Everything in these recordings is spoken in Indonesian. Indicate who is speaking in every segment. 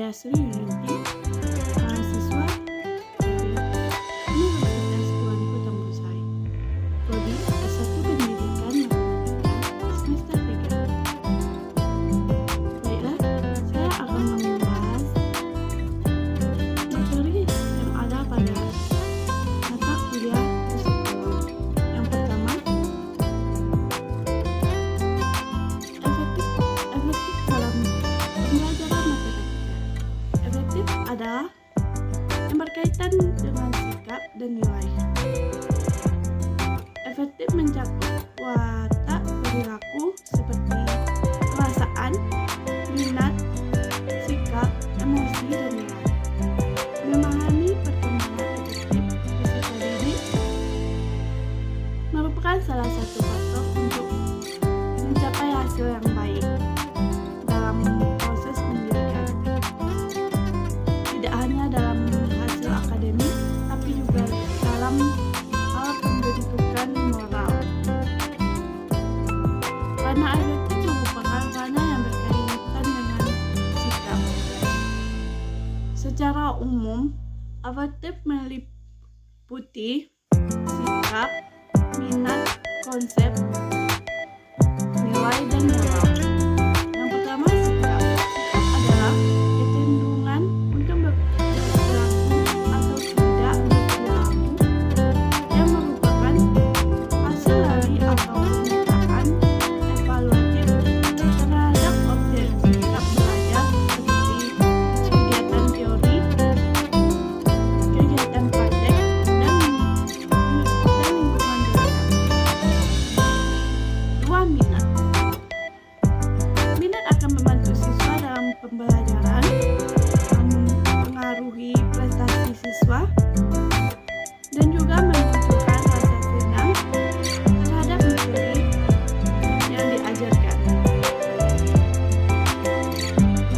Speaker 1: Saya Sri Yuniti, mahasiswa dari Universitas Tuan Gotong Busai, Prodi S1 Pendidikan Matematika semester 3. Baiklah, saya akan membahas materi yang ada pada mata kuliah psikologi. Yang pertama, efektif dalam pembelajaran matematika. Efektif adalah yang berkaitan dengan sikap dan nilai. Efektif mencakup watak perilaku seperti perasaan, minat, sikap, emosi, dan nilai. Memahami perkembangan efektif peserta didik merupakan salah satu faktor untuk mencapai hasil yang baik dalam proses pendidikan. Tidak hanya dalam hasil akademik, tapi juga dalam hal pembentukan moral. Karena efektif merupakan ranah yang berkaitan dengan sikap. Secara umum, efektif meliputi sikap, minat, konsep, nilai, dan moral. Yang pertama, sikap. Sikap adalah kecenderungan untuk berperilaku atau tidak berperilaku yang merupakan hasil dari atau pernyataan evaluatif terhadap objek sikap belajar seperti kegiatan teori, kegiatan praktek, dan lingkungan belajar. 2. Minat. Minat akan membantu siswa dalam pembelajaran, mempengaruhi prestasi siswa, dan juga memunculkan rasa senang terhadap materi yang diajarkan.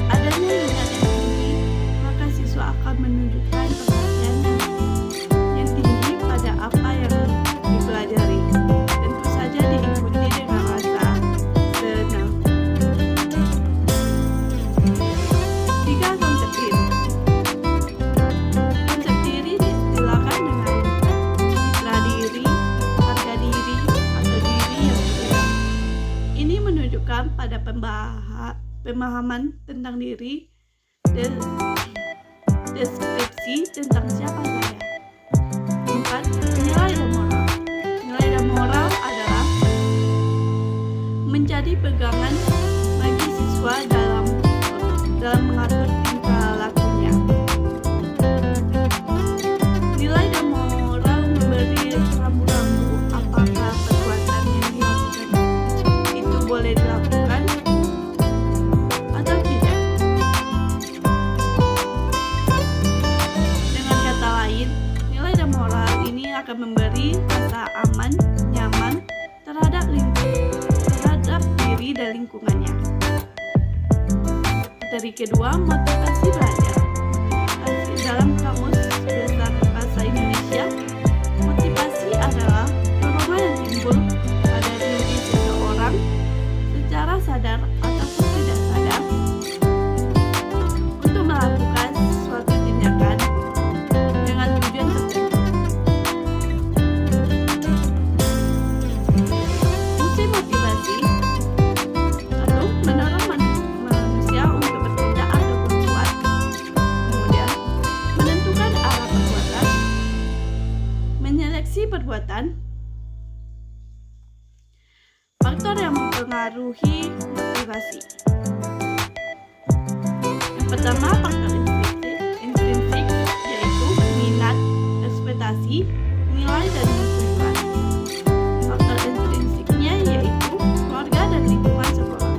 Speaker 1: Adanya minat yang tinggi, maka siswa akan menunjukkan perhatian yang tinggi pada apa yang dipelajari. Tentu saja diikuti dengan rasa senang. 3. Konsep diri. Konsep diri diistilahkan dengan citra diri, harga diri, atau diri yang mulia. Ini menunjukkan pada pemahaman tentang diri, deskripsi tentang siapa saya. 4. Nilai dan moral. Nilai dan moral adalah menjadi pegangan bagi siswa dalam mengatur tingkah lakunya. Nilai dan moral memberi rambu-rambu apakah perbuatan yang dilakukan itu boleh dilakukan atau tidak. Dengan kata lain, nilai dan moral ini akan memberi rasa aman, nyaman terhadap diri dan lingkungannya. Materi kedua, motivasi belajar. Motivasi dalam kamus besar bahasa Indonesia, motivasi adalah dorongan yang timbul pada diri seseorang secara sadar ataupun tidak sadar untuk melakukan suatu tindakan dengan tujuan tertentu. Fungsi motivasi atau mendorong manusia untuk bertindak atau berbuat, kemudian menentukan arah perbuatan, menyeleksi perbuatan. Faktor yang mempengaruhi motivasi. Yang pertama, faktor intrinsik, yaitu minat, ekspektasi, nilai, dan tujuan. Faktor intrinsiknya yaitu keluarga dan lingkungan sekolah.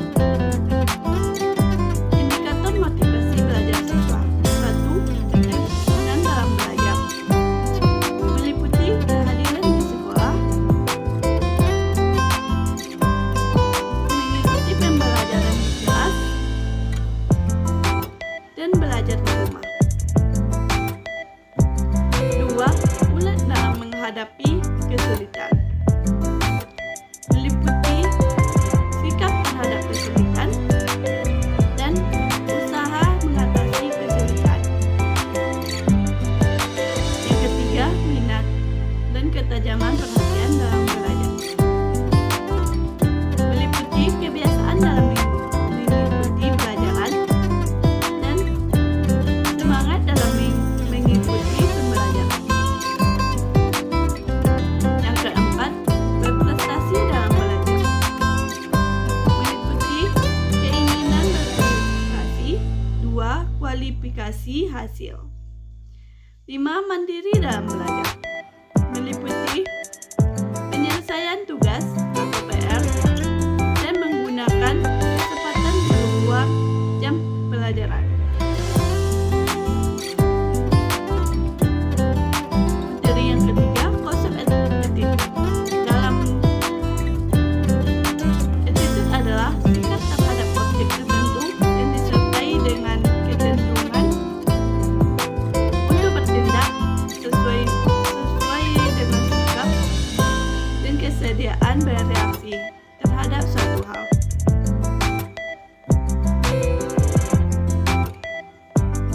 Speaker 1: Indikator motivasi belajar siswa. 1. Ketekunan dalam belajar. Meliputi kehadiran di sekolah, mengikuti pembelajaran di kelas, dan belajar di rumah. 2. Ulet dalam menghadapi kesulitan. Meliputi sikap terhadap kesulitan dan usaha mengatasi kesulitan. dan ketajaman perhatian dalam belajar. Meliputi kebiasaan dalam mengikuti pelajaran dan semangat dalam mengikuti pembelajaran. Yang keempat, berprestasi dalam belajar. Meliputi keinginan berprestasi. 2. Kualifikasi hasil. 5. Mandiri dalam belajar. Meliputi penyelesaian tugas atau PR dan menggunakan kesempatan di luar jam pelajaran. Materi yang ketiga, konsep attitude. Dalam attitude adalah sikap terhadap objek tertentu yang disertai dengan kecenderungan untuk bertindak sesuai dengan sikap dan kesediaan bereaksi terhadap suatu hal.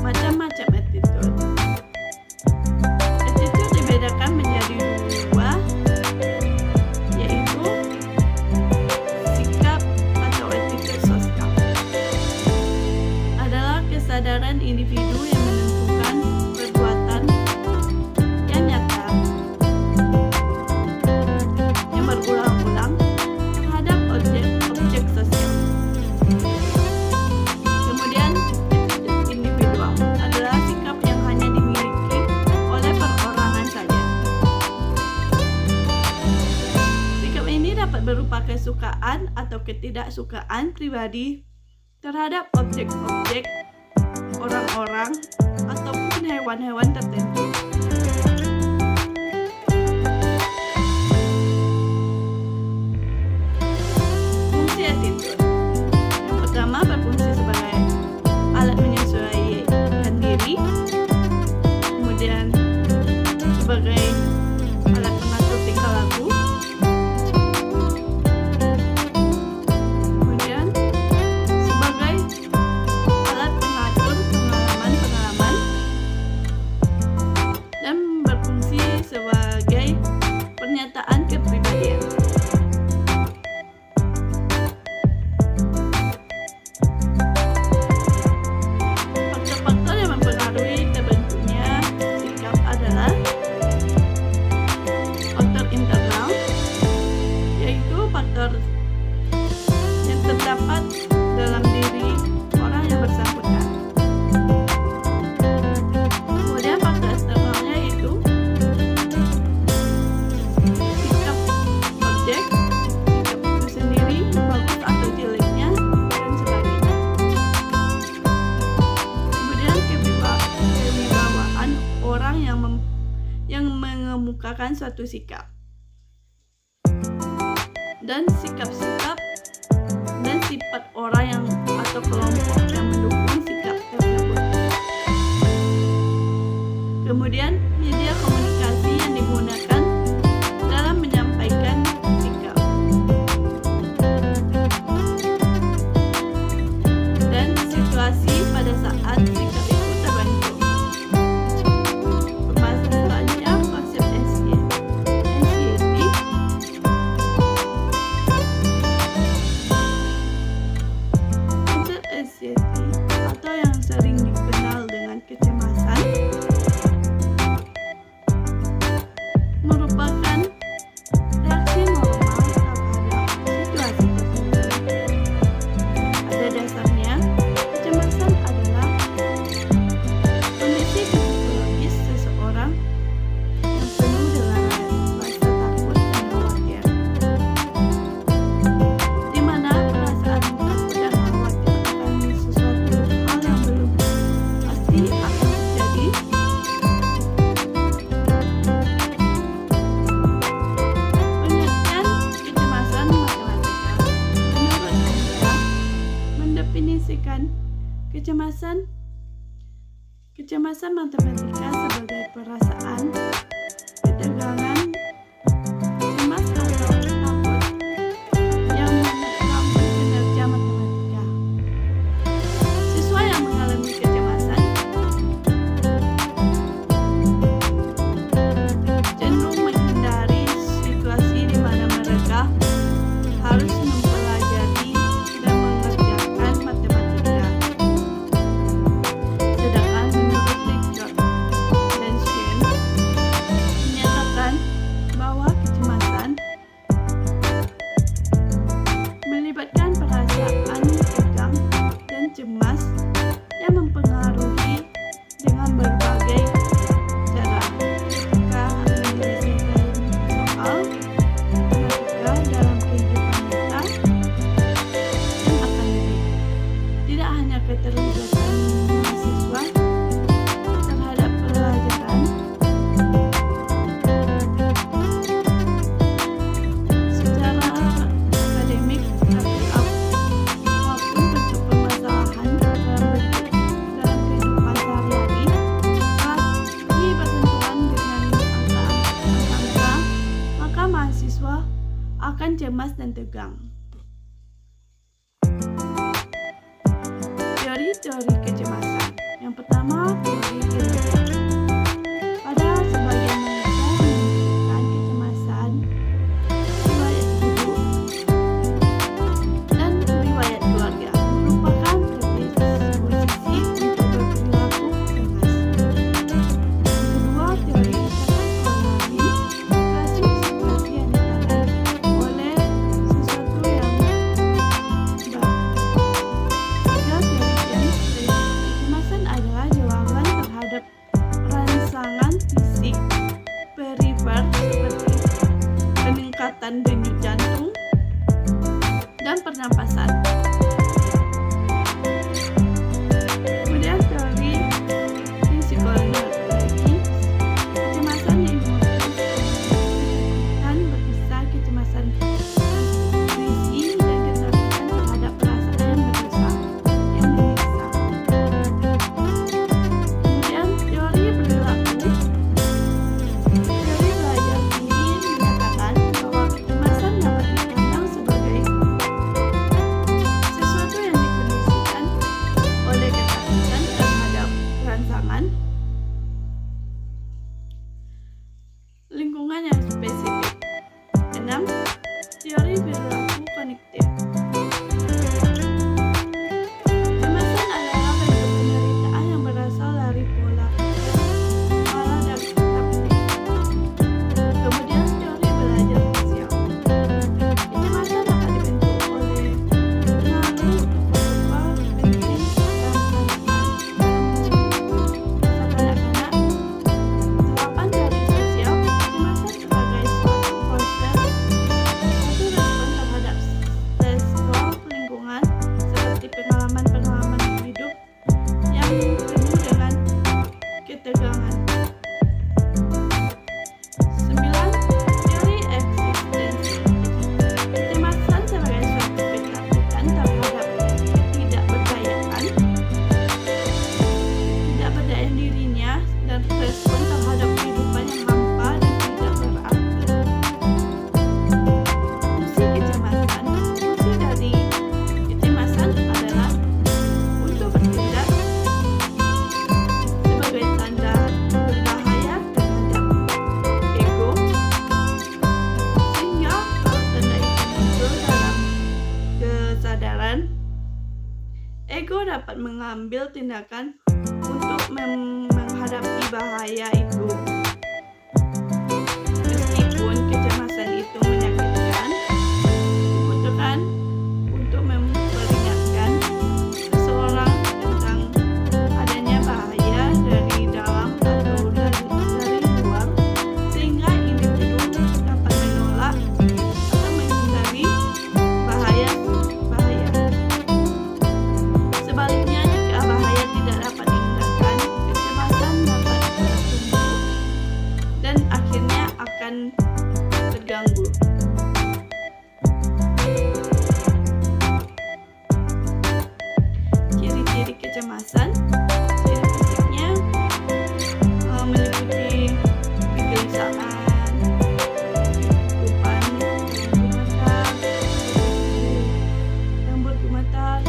Speaker 1: Macam-macam attitude. Attitude dibedakan menjadi 2, yaitu sikap atau attitude sosial. Adalah kesadaran individu yang menentukan perbuatan yang nyata yang berulang-ulang terhadap objek sosial. Kemudian attitude individual adalah sikap yang hanya dimiliki oleh perorangan saja. Sikap ini dapat berupa kesukaan atau ketidaksukaan pribadi terhadap objek-objek, orang-orang, ataupun hewan-hewan tertentu. Fungsi attitude. Yang pertama, berfungsi sebagai alat menyesuaikan diri, kemudian sebagai alat mengatur tingkah laku, kemudian sebagai alat pengatur pengalaman-pengalaman, dan berfungsi sebagai pernyataan kepribadian. Faktor-faktor yang mempengaruhi terbentuknya sikap adalah faktor internal, yaitu faktor yang terdapat dalam diri orang yang bersangkutan. Kemudian faktor eksternalnya yaitu sikap objek, sikap itu sendiri, bagus atau jeleknya, dan sebagainya. Kemudian kewibawaan orang yang mengemukakan suatu sikap, dan sikap-sikap dan sifat orang yang atau kelompok yang mendukung sikap tersebut. Kemudian media komunikasi yang digunakan dalam menyampaikan sikap, dan situasi pada saat sikap itu terbentuk. Permasalahannya konsep anxiety atau yang sering dikenal dengan kecemasan merupakan reaksi normal terhadap situasi tertentu. Pada dasarnya, kecemasan adalah kondisi psikologis seseorang yang penuh dengan rasa takut dan khawatir, di mana perasaan takut dan khawatir akan sesuatu hal yang belum pasti akan terjadi. Pengertian kecemasan matematika. Menurut Anda, mendefinisikan kecemasan matematika sebagai perasaan ketegangan, cemas atau takut yang menekan kinerja matematika. Siswa yang mengalami kecemasan cenderung siswa akan cemas dan tegang. Teori-teori kecemasan. Yang pertama, teori kinerja. Pada sebagian manusia menunjukkan kecemasan riwayat hidup dan riwayat keluarga merupakan predisposisi untuk berperilaku cemas. Yang kedua, teori katastrofologi, situasi yang ditandai oleh sesuatu yang baik. Tiga, teori James Frisch. Kecemasan adalah jawaban terhadap rangsangan fisik perifer seperti peningkatan denyut jantung dan pernapasan. Kemudian teori psikologi, kecemasan dan berkisah kecemasan transisi dan ketakutan terhadap perasaan yang berdosa yang menyiksa. Kemudian teori perilaku. Teori belajar ini menyatakan bahwa kecemasan dapat dipandang sebagai sesuatu yang dikondisikan oleh ketakutan terhadap rangsangan lingkungan yang spesifik. 6. Teori perilaku kognitif. Kecemasan adalah bentuk penderitaan yang berasal dari pola pikir maladaptif. Kemudian teori belajar sosial. Kecemasan dapat dibentuk oleh pengaruh tokoh-tokoh penting kanak-kanak. Terapan dari sosial, kecemasan sebagai suatu respon terhadap respon lingkungan seperti pengalaman-pengalaman hidup yang penuh dengan ketegangan. 9. Teori eksistensi. Kecemasan sebagai suatu ketakutan terhadap ketidakberdayaan dirinya dan respon terhadap kehidupan yang hampa dan tidak berarti. Fungsi kecemasan. Fungsi dari kecemasan adalah untuk bertindak sebagai tanda berbahaya terhadap ego, sehingga kalau tanda itu muncul dalam kesadaran, ego dapat mengambil tindakan untuk menghadapi bahaya itu. Meskipun kecemasan itu menyakitkan, dibutuhkan untuk memperingatkan seseorang tentang adanya bahaya dari dalam atau dari luar, sehingga individu dapat menolak atau menghindari bahaya. Sebaliknya, jika bahaya tidak dapat dihindarkan, kecemasan dapat bertumbuh dan akhirnya akan terganggu. Ciri-ciri kecemasan. Ciri fisiknya meliputi kegelisahan, ketakutan, yang bergemetar,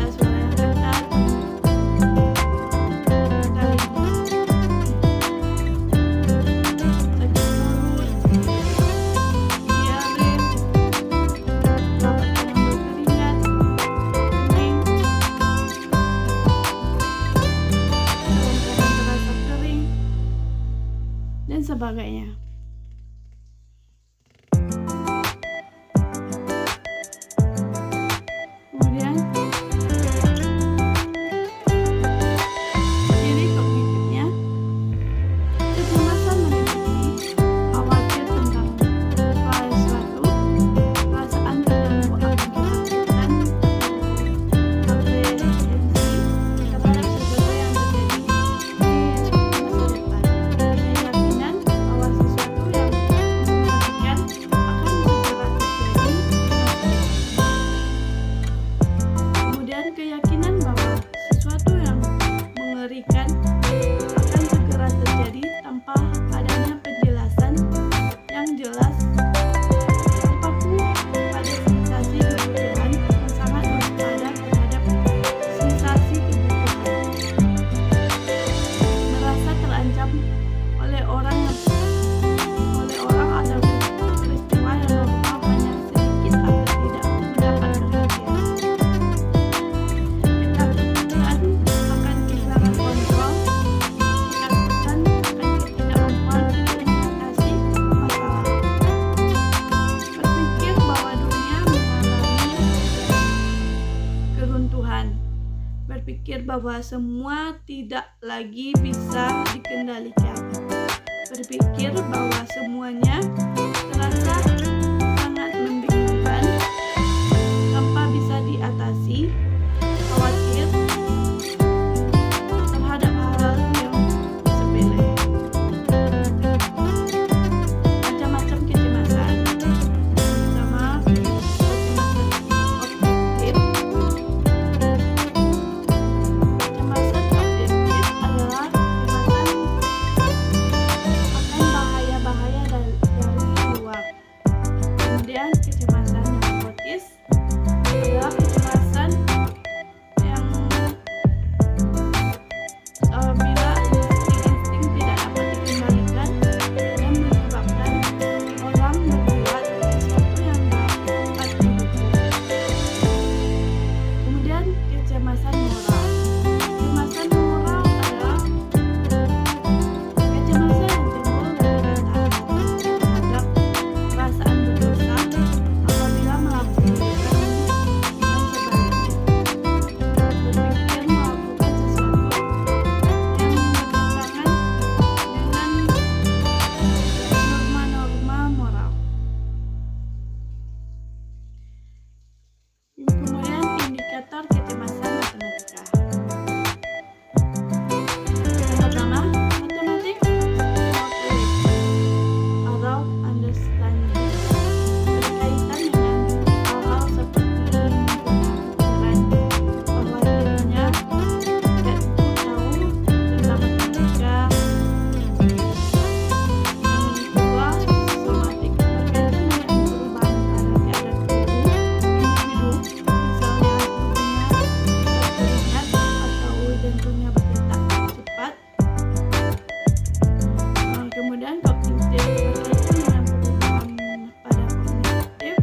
Speaker 1: suara yang ketat, sakit perut, diare, telapak tangan berkeringat, kening, tenggorokan terasa kering, dan sebagainya. Kemudian ciri kognitifnya. Kecemasan meliputi khawatir tentang sesuatu, perasaan terganggu akan ketakutan atau aprehensi terhadap sesuatu yang terjadi di masa depan, keyakinan bahwa sesuatu bahwa semua tidak lagi bisa dikendalikan. Berpikir bahwa semuanya terasa sangat membingungkan tanpa bisa diatasi. Khawatir terhadap hal yang sepele. Macam-macam kecemasan. Pertama, kecemasan objektif. Kecemasan objektif adalah kecemasan akan bahaya-bahaya dari luar. Kemudian kecemasan neurotis adalah kecemasan yang bila insting-insting tidak dapat dikendalikan dan menyebabkan orang berbuat sesuatu yang dapat dihukum. Kemudian kecemasan moral. Kecemasan moral adalah kecemasan yang timbul dari rasa terhadap perasaan berdosa apabila melakukan dan sebaliknya. Berpikir melakukan sesuatu yang bertentangan dengan norma-norma moral. Kemudian indikator kecemasan matematika. Yang pertama, matematik atau understanding berkaitan dengan hal-hal seperti menggunakan pikiran bahwa dirinya tidak cukup tahu tentang matematika. Yang kedua, somatik berkaitan dengan perubahan pada keadaan tubuh individu, misalnya tubuhnya berkeringat atau jantungnya berdetak cepat. Kemudian kognitif berkaitan dengan perubahan pada kognitif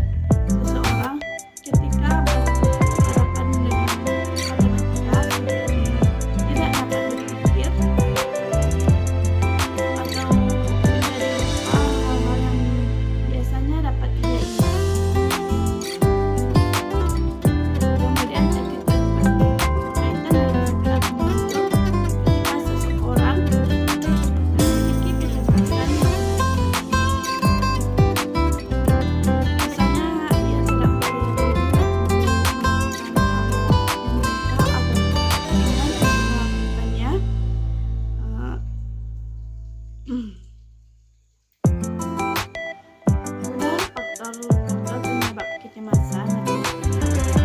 Speaker 1: seseorang ketika berhadapan dengan matematika, seperti tidak dapat berpikir atau menjadi lupa hal-hal yang biasanya dapat ia ingat. Kemudian attitude berkaitan dengan sikap muncul ketika seseorang memiliki kecemasan. Misalnya, ia tidak percaya diri untuk melakukan hal yang nyata atau dengan melakukannya. Kemudian faktor penyebab kecemasan matematika.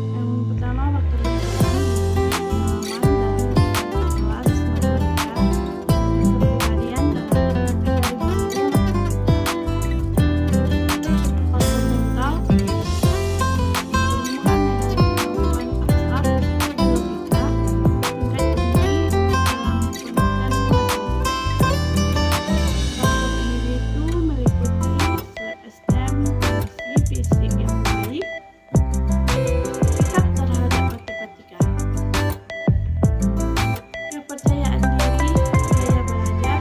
Speaker 1: Yang pertama, faktor lingkungan, pengalaman dalam kelas matematika, kepribadian dari guru matematika. Faktor mental, pertemuan dari kemampuan abstrak, logika, tingkat tinggi dalam penelitian matematika. Faktor individu meliputi self-esteem, kondisi fisik yang baik, sikap terhadap matematika, kepercayaan diri, gaya belajar,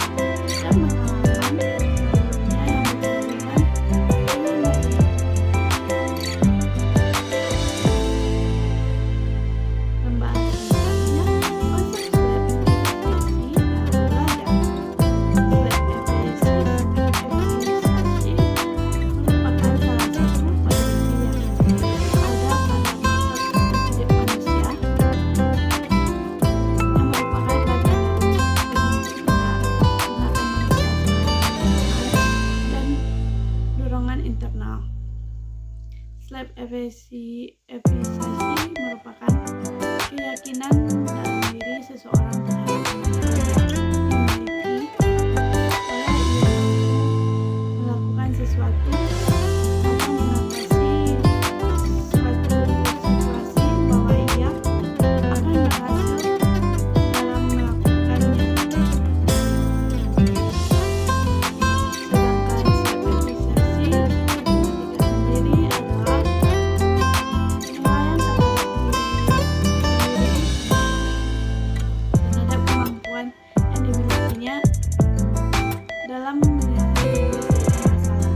Speaker 1: dan pengalaman sebelumnya yang berhubungan dengan matematika. Pembahasan selanjutnya, konsep SLAP efisiensi dalam belajar. SLAP efisiensi merupakan salah satu kondisi yang ada pada masa pendidik manusia yang merupakan bagian dari tindakan manusia dan dorongan internal. SLAP efisiensi merupakan keyakinan dalam diri seseorang terhadap kemampuan yang dimiliki oleh ia mampu melakukan sesuatu atau mengatasi suatu situasi bahwa ia akan berhasil dalam melakukannya. Sedangkan SLAP efisiensi matematika sendiri adalah penilaian terhadap kemampuan yang dimilikinya dalam menyelesaikan masalah.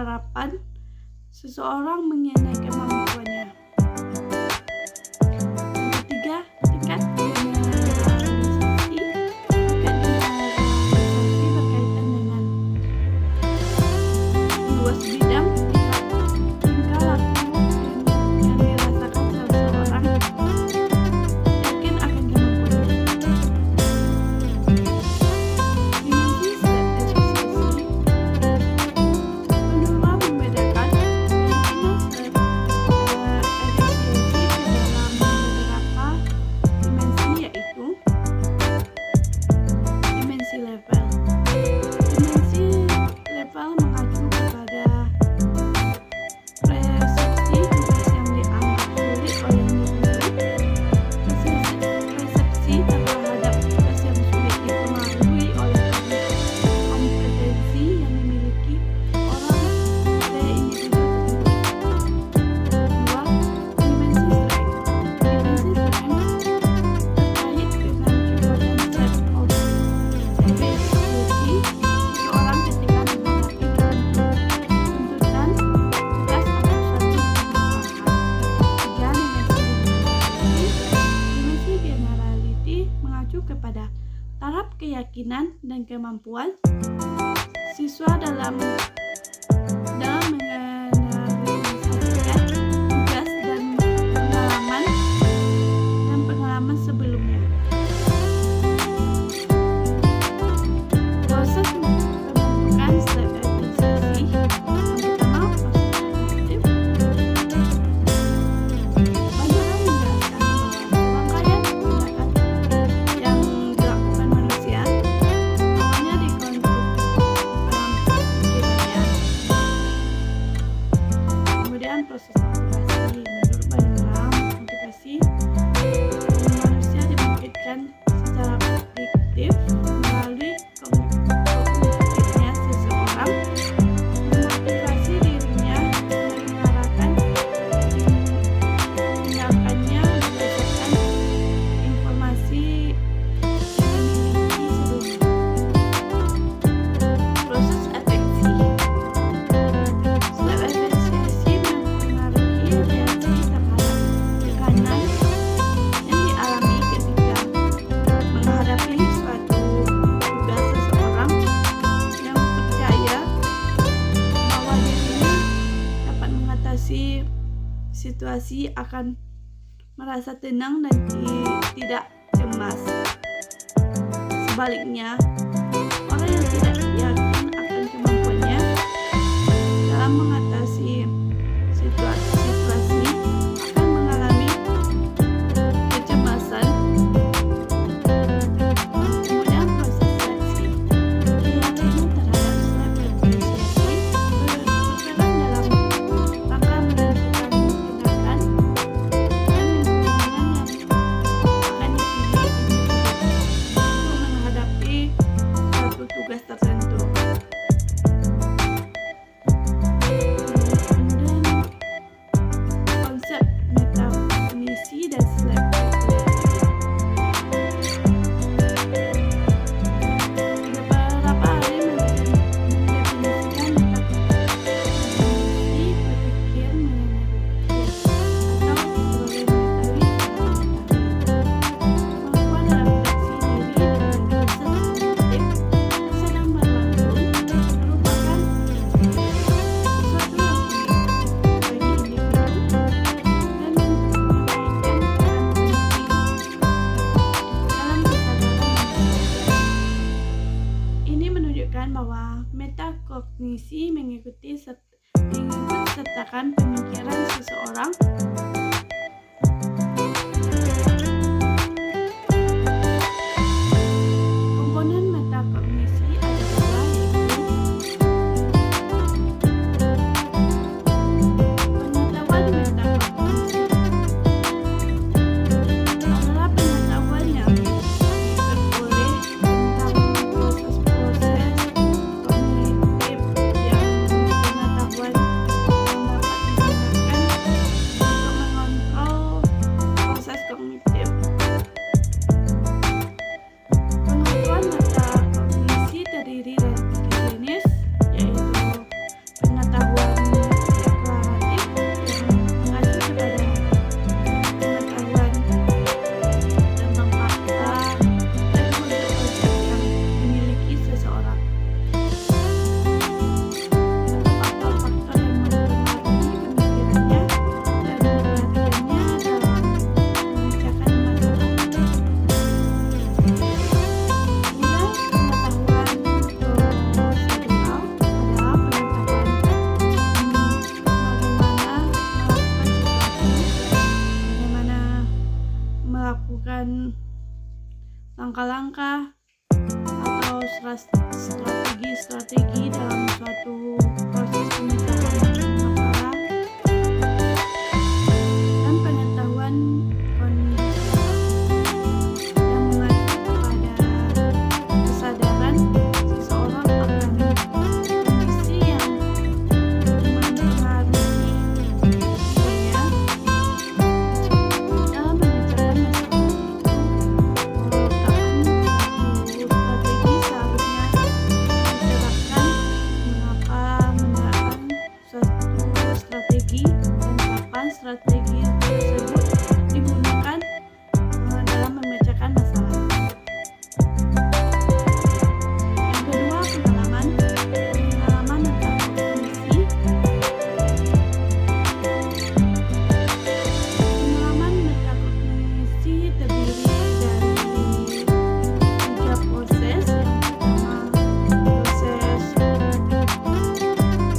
Speaker 1: penerapan seseorang mengenai kemampuannya. Yang ketiga, tingkat generalisasi. Tingkat generalisasi berkaitan dengan luas bidang tingkah laku yang dirasakan seseorang yakin akan kemampuannya. Dimensi step efisiensi. Mencoba membedakan keyakinan step efisiensi ke dalam beberapa dimensi, yaitu dimensi level. Dimensi level mengacu kepada persepsi tugas yang dianggap sulit oleh individu. Persepsi terhadap tugas yang sulit dipengaruhi oleh kompetensi yang dimiliki orang pada individu tersebut. Dua, dimensi strength. Dimensi strength terkait dengan kekuatan step of efficiency seseorang ketika menghadapi tuntutan tugas atau suatu permasalahan. Tiga, dimensi generality mengacu kepada taraf keyakinan dan kemampuan siswa dalam mengeneralisasikan tugas dan pengalaman sebelumnya. Proses pembentukan step efisiensi. Yang pertama, proses kognitif. Banyak orang menjelaskan bahwa serangkaian tindakan yang dilakukan manusia awalnya dikonstruk dalam pikirannya. Kemudian proses motivasi. Menurut banyak orang, motivasi manusia dibangkitkan secara prediktif melalui kognitifnya seseorang memotivasi dirinya menyuarakan tindakannya berdasarkan informasi yang dimiliki sebelumnya. Proses afeksi. Step efisiensi mempengaruhi reaksi terhadap tekanan yang dialami ketika menghadapi suatu tugas. Seseorang yang percaya bahwa dirinya dapat mengatasi situasi akan merasa tenang dan tidak cemas. Sebaliknya, orang yang tidak yakin akan kemampuannya dalam mengatasi situasi akan mengalami kecemasan. Kemudian proses seleksi. Keyakinan terhadap step efisiensi berperan dalam rangka menentukan tindakan dan lingkungan yang akan dipilih individu untuk menghadapi suatu tugas tertentu. Kemudian konsep metakognisi dan step beberapa ahli mendefinisikan metakognisi berpikir mengenai atau sebagai mengetahui tentang kemampuan refleksi diri dengan proses kognitif yang sedang berlangsung merupakan sesuatu yang unik bagi individu dan memainkan peran penting dalam kesadaran manusia. Ini menunjukkan bahwa metakognisi mengikut sertakan pemikiran seseorang komponen metakognisi ada dua, yaitu pengetahuan metakognisi adalah pengetahuan yang diperoleh tentang proses-proses kognitif yang pengetahuan yang dapat digunakan untuk mengontrol strategi tersebut digunakan dalam memecahkan masalah. Yang kedua, pengalaman metakognisi. Pengalaman metakognisi terdiri dari 3 proses.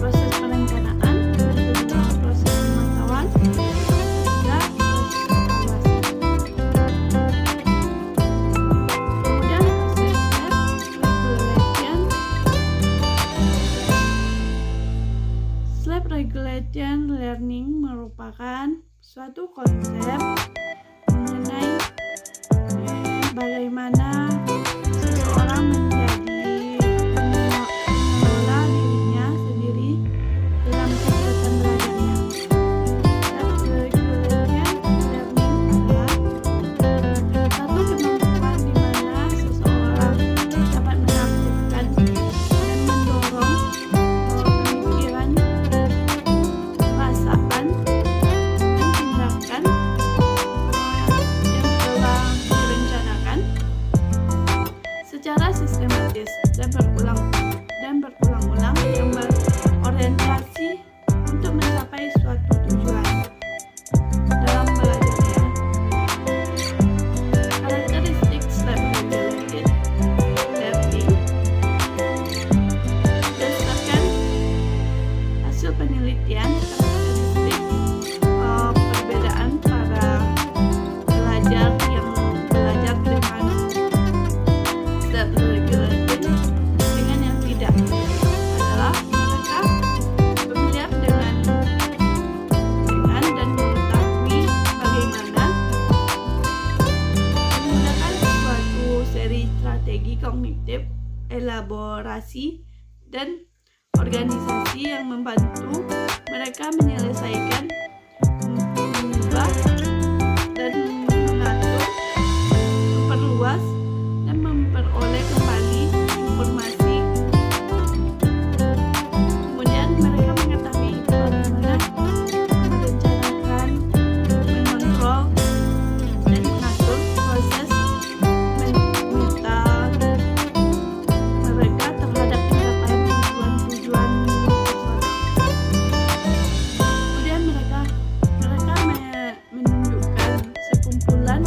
Speaker 1: Proses perencanaan, yang kedua proses pemantauan, ketiga proses evaluasi. Kemudian proses SLAP regulation learning merupakan suatu konsep mengenai bagaimana seseorang menjadi mengelola dirinya sendiri dalam kegiatan belajarnya. Self-regulation learning adalah satu kemampuan di mana seseorang dapat melakukan dan mendorong pemikiran, perasaan, dan tindakan yang telah direncanakan secara sistematis dan berulang-ulang yang berorientasi untuk mencapai suatu tujuan dalam belajarnya. Karakteristik SLAP-regulated learning berdasarkan hasil penelitian, karakteristik perbedaan para pelajar yang belajar dengan SLAP-regulated dengan yang tidak adalah mereka familiar dengan dan mengetahui bagaimana menggunakan suatu seri strategi kognitif, elaborasi, dan organisasi yang membantu mereka menyelesaikan, mengubah, dan mengatur, memperluas, dan memperoleh kembali informasi. Kemudian mereka mengetahui bagaimana merencanakan, mengontrol, dan mengatur proses mental mereka terhadap pencapaian tujuan-tujuan personal. Kemudian mereka menunjukkan sekumpulan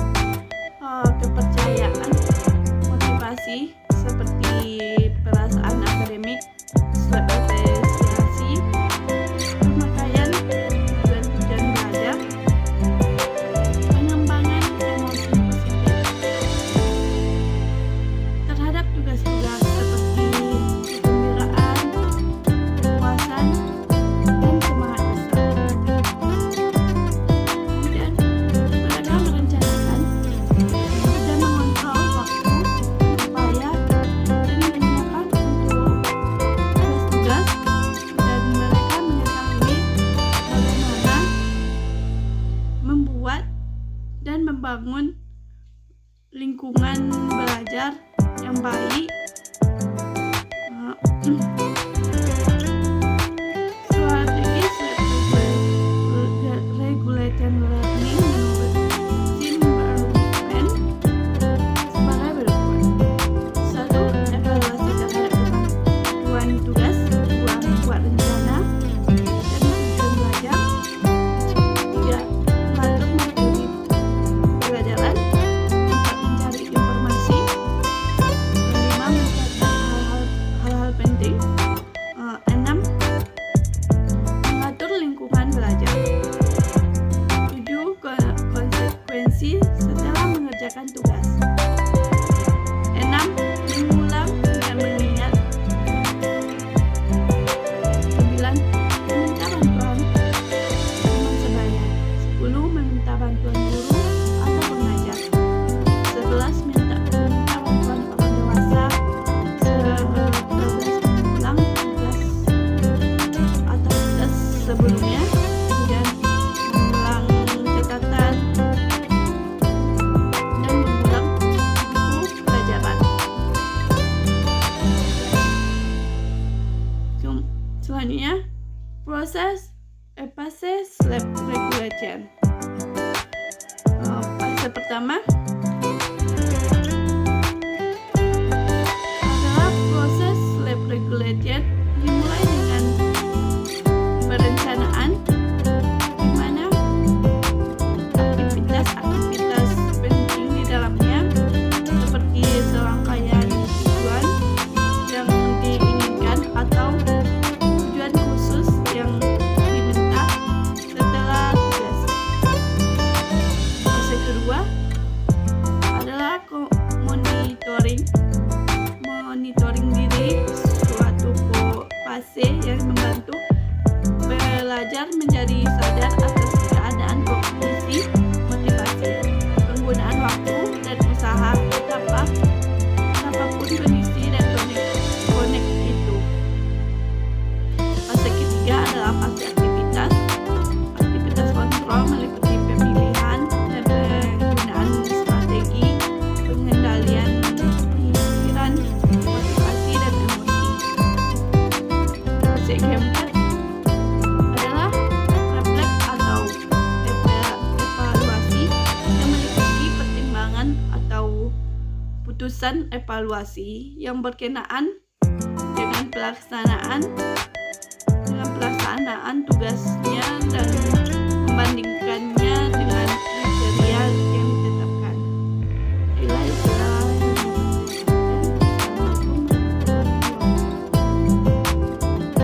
Speaker 1: kepercayaan, motivasi seperti perasaan akademik, SLAP apresiasi, pemakaian tujuan-tujuan belajar, pengembangan emosi positif terhadap tugas-tugas seperti kegembiraan, kepuasan, dan semangat besar. Kemudian mereka merencanakan dan mengontrol waktu, upaya, dan menggunakan untuk tugas-tugas, dan mereka mengetahui bagaimana membuat dan membangun lingkungan belajar yang baik. Strategi SLAP-regulated learning menurut Zimmerman sebagai berikut. 1. Evaluasi terhadap kemampuan tugas. 2. Membuat rencana dan tujuan belajar. 3. Mengatur materi pelajaran. 4. Mencari informasi. 5. Mencatat hal-hal penting. 6. Mengatur lingkungan belajar. 7. Konsekuensi setelah mengerjakan tugas. 6. Mengulang dan mengingat. 9. Meminta bantuan teman sebaya. 10. Meminta bantuan guru atau pengajar. 11. Meminta bantuan orang dewasa. 12. Mengulang tugas atau tugas sebelumnya. Kemudian mengulang catatan dan mengulang buku pelajaran. Selanjutnya, proses fase self regulation. Fase pertama adalah proses self regulation, dimulai dengan perencanaan, di mana aktivitas penting di dalamnya seperti serangkaian tujuan yang diinginkan atau tujuan khusus yang diminta setelah tugas. Fase kedua adalah monitoring diri, suatu fase yang membantu pelajar menjadi sadar atas keadaan kognisi, motivasi, penggunaan waktu, dan usaha apapun kondisi dan konek itu. Fase ketiga adalah fase aktivitas kontrol, meliputi pemilihan dan penggunaan strategi pengendalian pikiran, motivasi, dan emosi. Fase keempat adalah refleks atau evaluasi, yang meliputi pertimbangan atau putusan evaluasi yang berkenaan dengan pelaksanaan tugasnya dan membandingkan